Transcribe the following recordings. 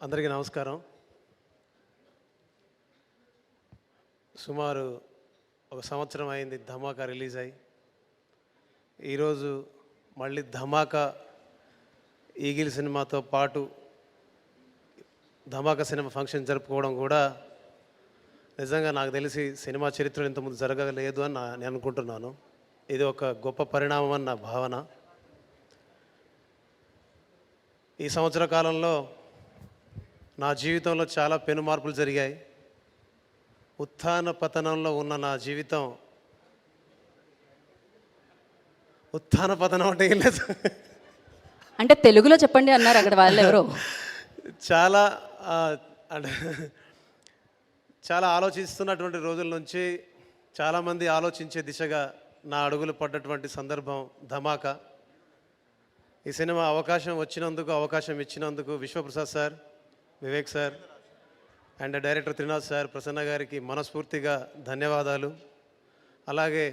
అందరికీ నమస్కారం. సుమారు ఒక సంవత్సరం అయింది ధమాకా రిలీజ్ అయ్యి. ఈరోజు మళ్ళీ ధమాకా ఈగిల్ సినిమాతో పాటు ధమాకా సినిమా ఫంక్షన్ జరుపుకోవడం కూడా నిజంగా నాకు తెలిసి సినిమా చరిత్రలో ఇంతకుముందు జరగలేదు అని నేను అనుకుంటున్నాను. ఇది ఒక గొప్ప పరిణామం అని నా భావన. ఈ సంవత్సర కాలంలో నా జీవితంలో చాలా పెను మార్పులు జరిగాయి. ఉత్థాన పతనంలో ఉన్న నా జీవితం, ఉత్థాన పతనం అంటే ఏం లేదు, అంటే తెలుగులో చెప్పండి అన్నారు అక్కడ వాళ్ళు ఎవరో. చాలా అంటే చాలా ఆలోచిస్తున్నటువంటి రోజుల నుంచి చాలామంది ఆలోచించే దిశగా నా అడుగులు పడ్డటువంటి సందర్భం ధమాకా. ఈ సినిమా అవకాశం ఇచ్చినందుకు Vishwaprasad sir, Vivek sir and director Trinath sir, Prasanna గారికి మనస్ఫూర్తిగా ధన్యవాదాలు. అలాగే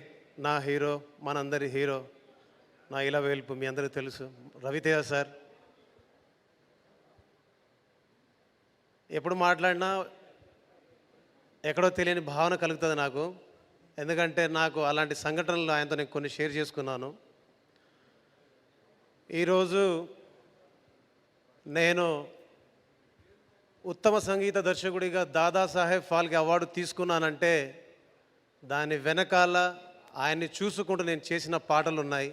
నా హీరో, మనందరి హీరో, నా ఇలవేల్పు మీ అందరికీ తెలుసు, రవితేజ సార్. ఎప్పుడు మాట్లాడినా ఎక్కడో తెలియని భావన కలుగుతుంది నాకు. ఎందుకంటే నాకు అలాంటి సంఘటనలు ఆయనతో నేను కొన్ని షేర్ చేసుకున్నాను. ఈరోజు నేను ఉత్తమ సంగీత దర్శకుడిగా దాదాసాహెబ్ ఫాల్కే అవార్డు తీసుకున్నానంటే దాని వెనకాల ఆయన్ని చూసుకుంటూ నేను చేసిన పాటలు ఉన్నాయి.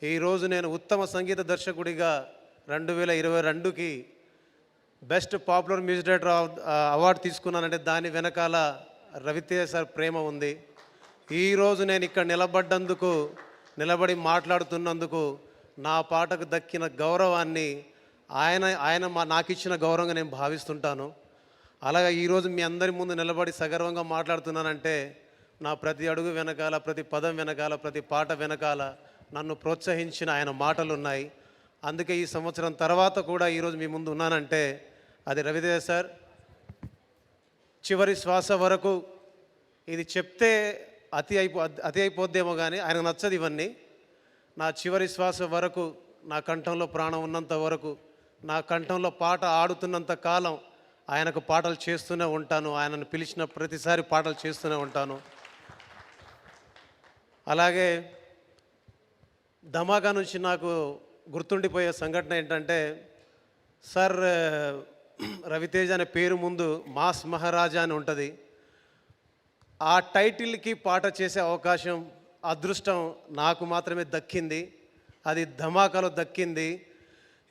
ఈరోజు నేను ఉత్తమ సంగీత దర్శకుడిగా 2022కి best popular music director award తీసుకున్నానంటే దాని వెనకాల రవితేజ సార్ ప్రేమ ఉంది. ఈరోజు నేను ఇక్కడ నిలబడి మాట్లాడుతున్నందుకు నా పాటకు దక్కిన గౌరవాన్ని ఆయన నాకు ఇచ్చిన గౌరవంగా నేను భావిస్తుంటాను. అలాగే ఈరోజు మీ అందరి ముందు నిలబడి సగర్వంగా మాట్లాడుతున్నానంటే నా ప్రతి అడుగు వెనకాల, ప్రతి పదం వెనకాల, ప్రతి పాట వెనకాల నన్ను ప్రోత్సహించిన ఆయన మాటలు ఉన్నాయి. అందుకే ఈ సంవత్సరం తర్వాత కూడా ఈరోజు మీ ముందు ఉన్నానంటే అది రవితేజ సార్. చివరి శ్వాస వరకు ఇది చెప్తే అతి అయిపోద్దేమో కానీ ఆయనకు నచ్చదు ఇవన్నీ. నా చివరి శ్వాస వరకు, నా కంఠంలో ప్రాణం ఉన్నంత వరకు, నా కంఠంలో పాట ఆడుతున్నంత కాలం ఆయనకు పాటలు చేస్తూనే ఉంటాను. ఆయనను పిలిచిన ప్రతిసారి పాటలు చేస్తూనే ఉంటాను. అలాగే ధమాకా నుంచి నాకు గుర్తుండిపోయే సంఘటన ఏంటంటే, సార్ రవితేజ అనే పేరు ముందు మాస్ మహారాజా అని ఉంటుంది. ఆ టైటిల్కి పాట చేసే అవకాశం, అదృష్టం నాకు మాత్రమే దక్కింది. అది ధమాకాలో దక్కింది.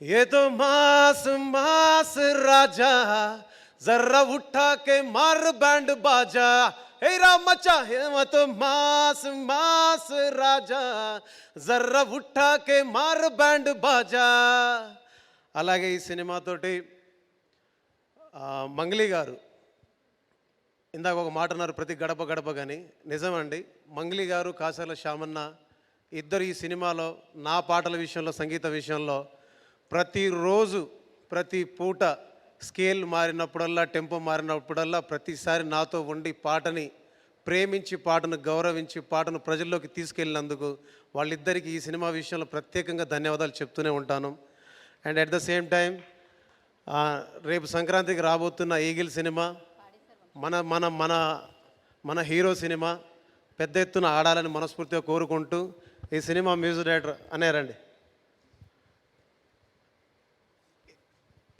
ఏ తో మాస్ మాస్ రాజా జర్రా ఉఠాకే మార్ బ్యాండ్ బాజా, హే రామచ్చా హేమతో మాస్ మాస్ రాజా జర్రా ఉఠాకే మార్ బ్యాండ్ బాజా. అలాగే ఈ సినిమాతోటి మంగ్లీ గారు ఇందాక ఒక మాట అన్నారు, ప్రతి గడప గడప కానీ నిజమండి. మంగ్లీ గారు, కాసాల శ్యామన్న ఇద్దరు ఈ సినిమాలో నా పాటల విషయంలో, సంగీత విషయంలో ప్రతిరోజు, ప్రతి పూట స్కేల్ మారినప్పుడల్లా, టెంపో మారినప్పుడల్లా ప్రతిసారి నాతో ఉండి పాటని ప్రేమించి, పాటను గౌరవించి, పాటను ప్రజల్లోకి తీసుకెళ్ళినందుకు వాళ్ళిద్దరికీ ఈ సినిమా విషయంలో ప్రత్యేకంగా ధన్యవాదాలు చెప్తూనే ఉంటాను. And at the same time రేపు సంక్రాంతికి రాబోతున్న ఈగిల్ సినిమా మన మన మన మన హీరో సినిమా పెద్ద ఎత్తున ఆడాలని మనస్ఫూర్తిగా కోరుకుంటూ, ఈ సినిమా మ్యూజిక్ డైరెక్టర్ అనేరండి.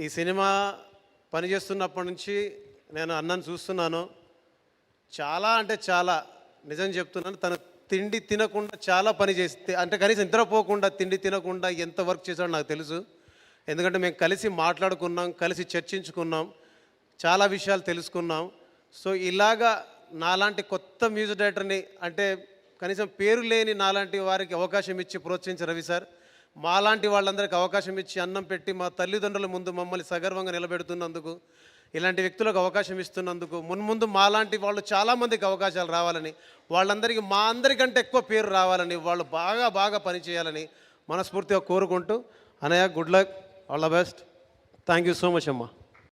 ఈ సినిమా పనిచేస్తున్నప్పటి నుంచి నేను అన్నను చూస్తున్నాను. చాలా అంటే చాలా, నిజం చెప్తున్నాను, తను తిండి తినకుండా చాలా పని చేస్తే, అంటే కనీసం నిద్రపోకుండా, తిండి తినకుండా ఎంత వర్క్ చేశాడో నాకు తెలుసు. ఎందుకంటే మేము కలిసి మాట్లాడుకున్నాం, కలిసి చర్చించుకున్నాం, చాలా విషయాలు తెలుసుకున్నాం. సో ఇలాగా నాలాంటి కొత్త మ్యూజిక్ డైరెక్టర్ని, అంటే కనీసం పేరు లేని నాలాంటి వారికి అవకాశం ఇచ్చి ప్రోత్సహించి రవి సార్, మాలాంటి వాళ్ళందరికీ అవకాశం ఇచ్చి అన్నం పెట్టి మా తల్లిదండ్రుల ముందు మమ్మల్ని సగర్వంగా నిలబెడుతున్నందుకు, ఇలాంటి వ్యక్తులకు అవకాశం ఇస్తున్నందుకు, మున్ముందు మాలాంటి వాళ్ళు చాలామందికి అవకాశాలు రావాలని, వాళ్ళందరికీ మా అందరికంటే ఎక్కువ పేరు రావాలని, వాళ్ళు బాగా బాగా పనిచేయాలని మనస్ఫూర్తిగా కోరుకుంటూ, అనయ్య good luck, all the best, thank you so much అమ్మా.